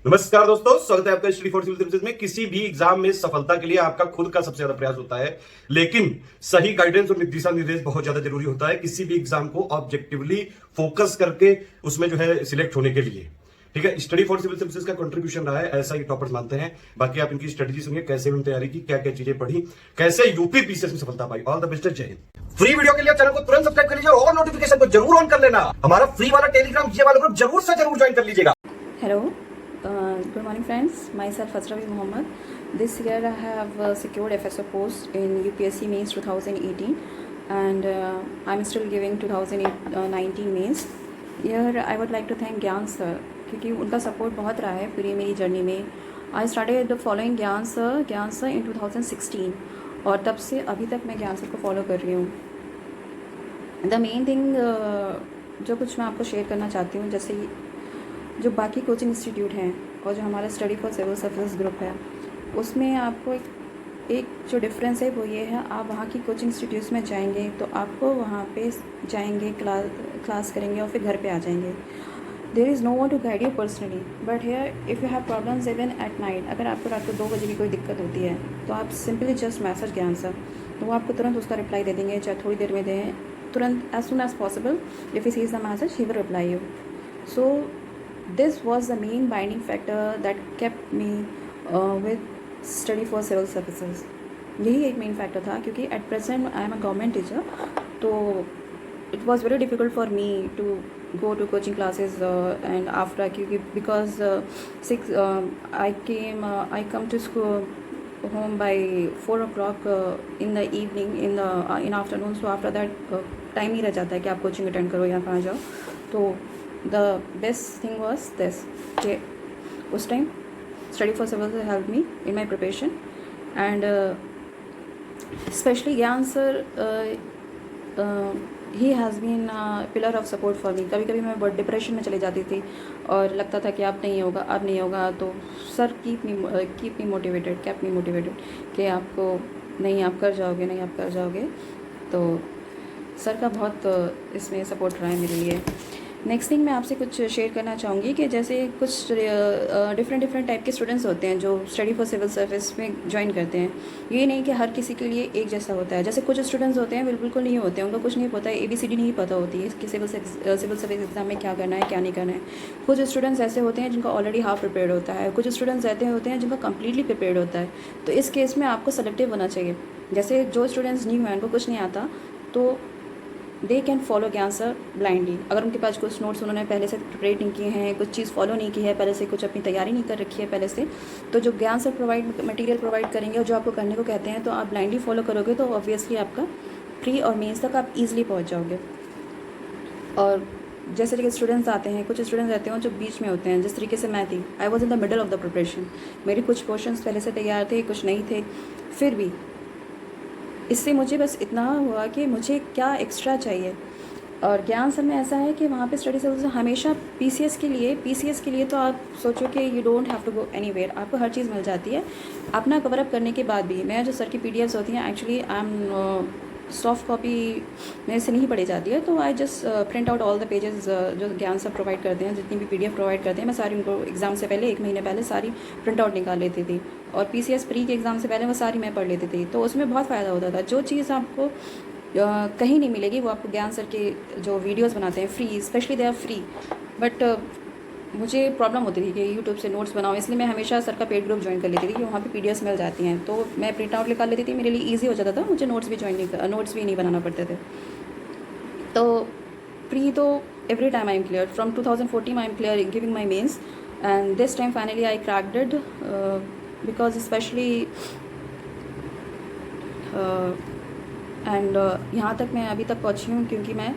नमस्कार दोस्तों, स्वागत है आपका स्टडी फॉर सिविल सर्विसेज में। किसी भी एग्जाम में सफलता के लिए आपका खुद का सबसे ज्यादा प्रयास होता है, लेकिन सही गाइडेंस और दिशा निर्देश बहुत ज्यादा जरूरी होता है किसी भी एग्जाम को ऑब्जेक्टिवली फोकस करके उसमें जो है सिलेक्ट होने के लिए। ठीक है, स्टडी फॉर सिविल सर्विसेज का कंट्रीब्यूशन रहा है, ऐसा ही टॉपर्स मानते हैं। बाकी आप इनकी स्ट्रेटेजी सुनिए, कैसे उन्होंने तैयारी की, क्या क्या चीजें पढ़ी, कैसे यूपी पीसीएस में सफलता पाई। ऑल द बेस्ट, जय हिंद। फ्री वीडियो के लिए चैनल को तुरंत सब्सक्राइब कर लीजिए और नोटिफिकेशन को जरूर ऑन कर लेना। हमारा फ्री वाला टेलीग्राम ये वाला ग्रुप जरूर से जरूर ज्वाइन कर लीजिएगा। Hello, good morning friends. Myself Asrawi Mohammed. This year I have secured FSO post in UPSC Mains 2018 and I'm still giving 2019 Mains. Here I would like to thank ज्ञान sir क्योंकि उनका support बहुत रहा है पूरी मेरी जर्नी में। I started following ज्ञान sir in 2016 और तब से अभी तक मैं ज्ञान सर को फॉलो कर रही हूँ। द मेन थिंग जो कुछ मैं आपको शेयर करना चाहती हूँ, जैसे जो बाकी कोचिंग इंस्टीट्यूट हैं और जो हमारा study for civil services group है, उसमें आपको एक जो डिफरेंस है वो ये है, आप वहाँ की कोचिंग इंस्टीट्यूट्स में जाएंगे तो आपको वहाँ पे जाएंगे, क्लास करेंगे और फिर घर पे आ जाएंगे। There is no one to guide you personally, but here if you have problems even at night, अगर आपको रात को 2 बजे भी कोई दिक्कत होती है तो आप सिंपली जस्ट मैसेज ज्ञान सर, तो वो आपको तुरंत उसका रिप्लाई दे देंगे, चाहे थोड़ी देर में दें, तुरंत as soon as possible. If he sees the message he will reply you. So this was the main binding factor that kept me with study for civil services. यही एक मेन फैक्टर था क्योंकि at present I am a government teacher, तो it was very difficult for me to go to coaching classes and after, क्योंकि because I come to school home by 4 o'clock in the evening, in afternoon. So after that time ही रह जाता है कि आप coaching attend करो या कहाँ जाओ। तो the best thing was this, कि उस time study for civil helped me in my preparation and especially Gyan sir he has been pillar of support for me. कभी कभी मैं बहुत डिप्रेशन में चली जाती थी और लगता था कि अब नहीं होगा, तो सर कीप मी मोटिवेटेड कि आपको नहीं, आप कर जाओगे। तो सर का बहुत इसमें सपोर्ट रहा है मेरे लिए। नेक्स्ट थिंग मैं आपसे कुछ शेयर करना चाहूँगी कि जैसे कुछ डिफरेंट टाइप के स्टूडेंट्स होते हैं जो स्टडी फॉर सिविल सर्विस में ज्वाइन करते हैं। ये नहीं कि हर किसी के लिए एक जैसा होता है। जैसे कुछ स्टूडेंट्स होते हैं बिल्कुल नहीं होते हैं, उनको कुछ नहीं पता है, ABCD नहीं पता होती है कि सिविल सर्विस एग्ज़ाम में क्या करना है क्या नहीं करना है। कुछ स्टूडेंट्स ऐसे होते हैं जिनका ऑलरेडी हाफ प्रिपेयर्ड होता है, कुछ स्टूडेंट्स ऐसे होते हैं जिनका कम्प्लीटली प्रिपेयर्ड होता है। तो इस केस में आपको सेलेक्टिव होना चाहिए। जैसे जो स्टूडेंट्स न्यू हैं, उनको कुछ नहीं आता, तो दे कैन फॉलो ज्ञान सर ब्लाइंडली। अगर उनके पास कुछ नोट्स उन्होंने पहले से प्रिपरेट नहीं किए हैं, कुछ चीज़ फॉलो नहीं की है पहले से, कुछ अपनी तैयारी नहीं कर रखी है पहले से, तो जो ज्ञान सर मटेरियल प्रोवाइड करेंगे और जो आपको करने को कहते हैं, तो आप ब्लाइंडली फॉलो करोगे तो ऑब्वियसली आपका प्री और मेंस तक आप ईजिली पहुँच जाओगे। और जैसे कि स्टूडेंट्स आते हैं, कुछ स्टूडेंट्स रहते हैं जो बीच में होते हैं, जिस तरीके से मैं थी, I was in the middle of the preparation. मेरे कुछ पोर्शंस पहले से तैयार थे, कुछ नहीं थे, फिर भी इससे मुझे बस इतना हुआ कि मुझे क्या एक्स्ट्रा चाहिए। और ज्ञान सर में ऐसा है कि वहाँ पे स्टडी सर्विस हमेशा PCS के लिए तो आप सोचो कि you don't have to go anywhere, आपको हर चीज़ मिल जाती है। अपना कवर अप करने के बाद भी मैं जो सर की PDFs होती हैं, actually I am soft copy मेरे से नहीं पढ़ी जाती है, तो I just print out all the pages जो ज्ञान सर प्रोवाइड करते हैं, जितनी भी PDF प्रोवाइड करते हैं, मैं सारी उनको एग्ज़ाम से पहले 1 महीने पहले सारी प्रिंट आउट निकाल लेती थी और PCS प्री के एग्ज़ाम से पहले वो सारी मैं पढ़ लेती थी। तो उसमें बहुत फ़ायदा होता था। जो चीज़ आपको कहीं नहीं मिलेगी वो आपको ज्ञान सर के जो वीडियोस बनाते हैं free, specially they are free. But मुझे प्रॉब्लम होती थी कि यूट्यूब से नोट्स बनाओ, इसलिए मैं हमेशा सर का पेड ग्रुप ज्वाइन कर लेती थी कि वहाँ पे PDFs मिल जाती हैं, तो मैं प्रिंट आउट निकाल लेती थी, मेरे लिए ईजी हो जाता था, मुझे नोट्स भी नहीं बनाना पड़ते थे। तो प्री तो every time I am clear, from 2014 I am clear giving my mains and this time finally I cracked it, because specially and यहाँ तक मैं अभी तक पहुँची हूँ क्योंकि मैं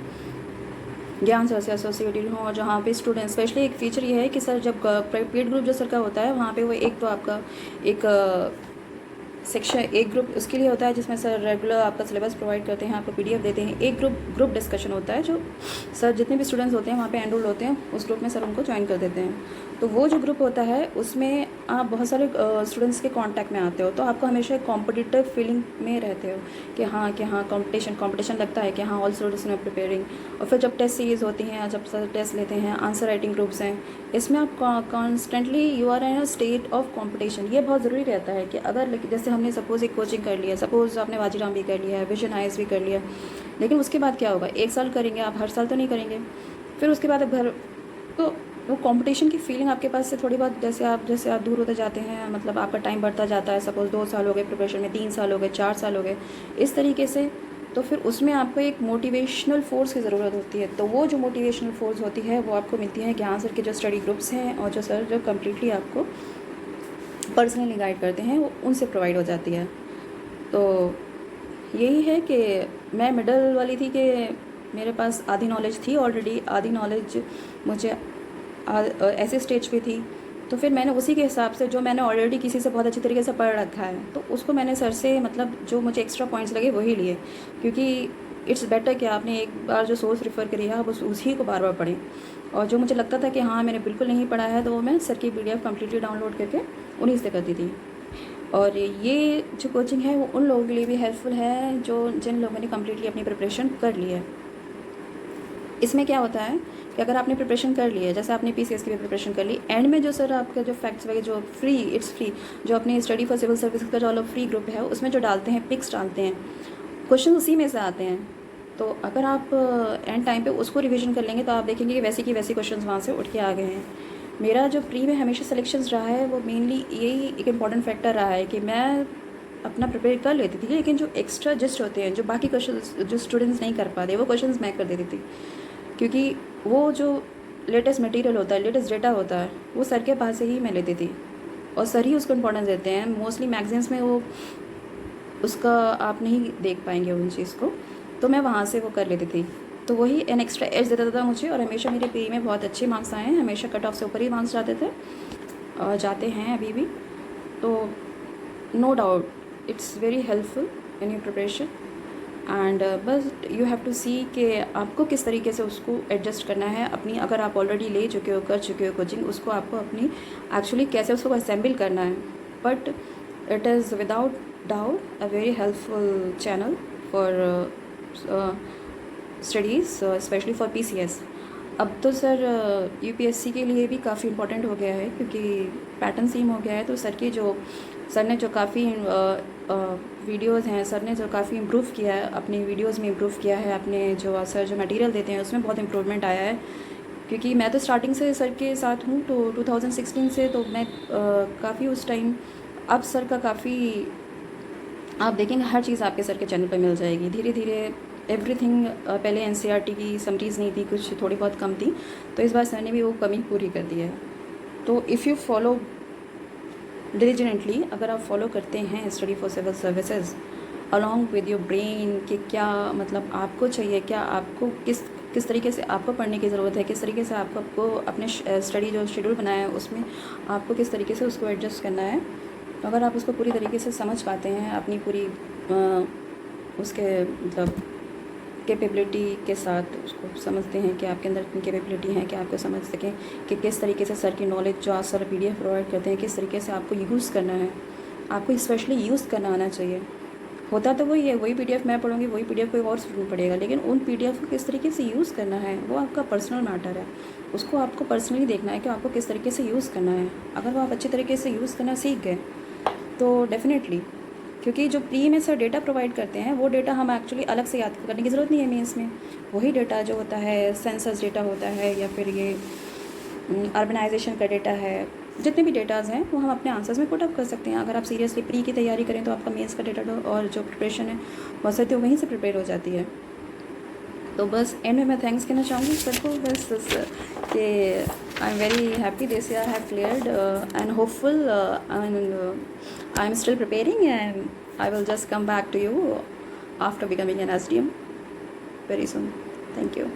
ज्ञान सर से एसोसिएटेड हूँ। और जहाँ पे स्टूडेंट, स्पेशली एक फ़ीचर ये है कि सर जब पेड ग्रुप जो सर का होता है, वहाँ पे वो एक तो आपका एक सेक्शन, एक ग्रुप उसके लिए होता है जिसमें सर रेगुलर आपका सिलेबस प्रोवाइड करते हैं, आपको PDF देते हैं। एक ग्रुप डिस्कशन होता है जो सर जितने भी स्टूडेंट्स होते हैं वहाँ पे एनरोल होते हैं, उस ग्रुप में सर उनको ज्वाइन कर देते हैं। तो वो जो ग्रुप होता है उसमें आप बहुत सारे स्टूडेंट्स के कांटेक्ट में आते हो, तो आपको हमेशा एक कॉम्पिटिटिव फीलिंग में रहते हो कि हाँ कंपटीशन लगता है कि हाँ ऑल स्टूडेंट्स ने प्रिपेयरिंग। और फिर जब टेस्ट सीरीज़ होती हैं, जब टेस्ट लेते हैं, आंसर राइटिंग ग्रुप्स हैं, इसमें आप constantly you are in a state of competition. ये बहुत ज़रूरी रहता है कि अगर जैसे हमने सपोज़ एक कोचिंग कर लिया, सपोज़ आपने वाजीराम भी कर लिया है, विजन आइज भी कर लिया, लेकिन उसके बाद क्या होगा, 1 साल करेंगे आप, हर साल तो नहीं करेंगे। फिर उसके बाद अब घर तो वो कंपटीशन की फीलिंग आपके पास से थोड़ी बहुत जैसे आप दूर होते जाते हैं, मतलब आपका टाइम बढ़ता जाता है, सपोज़ 2 साल हो गए प्रिपरेशन में, 3 साल हो गए, 4 साल हो गए, इस तरीके से, तो फिर उसमें आपको एक मोटिवेशनल फ़ोर्स की ज़रूरत होती है। तो वो जो मोटिवेशनल फ़ोर्स होती है वो आपको मिलती है ज्ञान सर के जो स्टडी ग्रुप्स हैं और जो सर जो कम्प्लीटली आपको पर्सनली गाइड करते हैं, वो उनसे प्रोवाइड हो जाती है। तो यही है कि मैं मिडल वाली थी कि मेरे पास आधी नॉलेज थी ऑलरेडी, आधी नॉलेज मुझे ऐसे स्टेज पे थी, तो फिर मैंने उसी के हिसाब से जो मैंने ऑलरेडी किसी से बहुत अच्छी तरीके से पढ़ रखा है, तो उसको मैंने सर से मतलब जो मुझे एक्स्ट्रा पॉइंट्स लगे वही लिए, क्योंकि इट्स बेटर कि आपने एक बार जो सोर्स रेफ़र करी है आप उसी को बार बार पढ़ें। और जो मुझे लगता था कि हाँ मैंने बिल्कुल नहीं पढ़ा है, तो वो मैं सर की PDF कम्प्लीटली डाउनलोड करके उन्हीं से करती थी। और ये जो कोचिंग है वो उन लोगों के लिए भी हेल्पफुल है जिन लोगों ने कम्प्लीटली अपनी प्रिपरेशन कर ली है। इसमें क्या होता है कि अगर आपने प्रिपरेशन कर ली है, जैसे आपने PCS की भी प्रिपरेशन कर ली, एंड में जो सर आपका जो फैक्ट्स वगैरह जो फ्री जो अपने स्टडी फॉर सिविल सर्विस का जो वाला फ्री ग्रुप है उसमें जो डालते हैं, पिक्स डालते हैं, क्वेश्चन उसी में से आते हैं। तो अगर आप एंड टाइम पे उसको रिवीजन कर लेंगे तो आप देखेंगे कि वैसे की वैसी क्वेश्चन वहाँ से उठ के आ गए हैं। मेरा जो प्री में हमेशा सिलेक्शंस रहा है वो मेनली यही एक इम्पॉर्टेंट फैक्टर रहा है कि मैं अपना प्रिपेयर कर लेती थी, लेकिन जो एक्स्ट्रा जिस्ट होते हैं, जो बाकी क्वेश्चन जो स्टूडेंट्स नहीं कर पाते, वो क्वेश्चंस मैं कर देती थी, क्योंकि वो जो लेटेस्ट मटेरियल होता है, लेटेस्ट डेटा होता है, वो सर के पास से ही मैं लेती थी और सर ही उसको इम्पोर्टेंस देते हैं। मोस्टली मैगजीन्स में वो उसका आप नहीं देख पाएंगे उन चीज़ को, तो मैं वहाँ से वो कर लेती थी, तो वही एन एक्स्ट्रा एज देता था मुझे। और हमेशा मेरे प्री में बहुत अच्छे मार्क्स आए हैं, हमेशा कट ऑफ से ऊपर ही मार्क्स जाते थे और जाते हैं अभी भी। तो no doubt it's very helpful in your preparation and बस यू हैव टू सी कि आपको किस तरीके से उसको एडजस्ट करना है अपनी। अगर आप ऑलरेडी ले चुके हो, कर चुके हो कोचिंग, उसको आपको अपनी एक्चुअली कैसे उसको असेंबल करना है। But it is without doubt a very helpful channel for studies, specially for PCS। अब तो सर UPSC के लिए भी काफ़ी इम्पोर्टेंट हो गया है, क्योंकि पैटर्न सेम हो गया है। तो सर ने जो काफ़ी वीडियोज़ हैं, सर ने जो काफ़ी इम्प्रूव किया है, अपनी वीडियोज़ में इम्प्रूव किया है, अपने जो सर जो मटेरियल देते हैं उसमें बहुत इम्प्रूवमेंट आया है। क्योंकि मैं तो स्टार्टिंग से सर के साथ हूँ, तो 2016 से, तो मैं काफ़ी उस टाइम, अब सर का काफ़ी आप देखेंगे हर चीज़ आपके सर के चैनल पर मिल जाएगी धीरे धीरे। एवरीथिंग पहले NCERT की समरीज़ नहीं थी, कुछ थोड़ी बहुत कम थी, तो इस बार सर ने भी वो कमी पूरी कर दी है। तो इफ़ यू फॉलो डिलीजेंटली, अगर आप फॉलो करते हैं study for civil services along with your brain, कि क्या मतलब आपको चाहिए, क्या आपको किस तरीके से आपको पढ़ने की ज़रूरत है, किस तरीके से आपको अपने स्टडी जो शेड्यूल बनाया है उसमें आपको किस तरीके से उसको एडजस्ट करना है। अगर आप उसको पूरी तरीके से समझ पाते हैं, अपनी पूरी उसके मतलब कैपेबिलिटी के साथ उसको समझते हैं कि आपके अंदर इतनी कैपेबिलिटी है कि आपको समझ सकें कि किस तरीके से सर की नॉलेज जो आज सर PDF प्रोवाइड करते हैं, किस तरीके से आपको यूज़ करना है, आपको स्पेशली यूज़ करना आना चाहिए। होता तो वही है, वही PDF मैं पढ़ूँगी, वही PDF कोई और स्टूडेंट पढ़ेगा, लेकिन उन PDF को किस तरीके से यूज़ करना है वो आपका पर्सनल मैटर है। उसको आपको पर्सनली देखना है कि आपको किस तरीके से यूज़ करना है। अगर वो आप अच्छी तरीके से यूज़ करना सीख गए तो डेफिनेटली, क्योंकि जो प्री में सर डेटा प्रोवाइड करते हैं वो डेटा हम एक्चुअली अलग से याद करने की ज़रूरत नहीं है मेंस में। वही डेटा जो होता है, सेंसस डेटा होता है या फिर ये अर्बनाइजेशन का डेटा है, जितने भी डेटाज़ हैं वो हम अपने आंसर्स में पुट अप कर सकते हैं। अगर आप सीरियसली प्री की तैयारी करें तो आपका मेंस का डेटा और जो प्रिपरेशन है बहुत सारी वहीं से प्रिपेयर हो जाती है। तो बस एंड में मैं थैंक्स कहना चाहूँगी सर को, बस कि I am very happy this year have cleared and hopeful I am still preparing and I will just come back to you after becoming an SDM very soon. Thank you.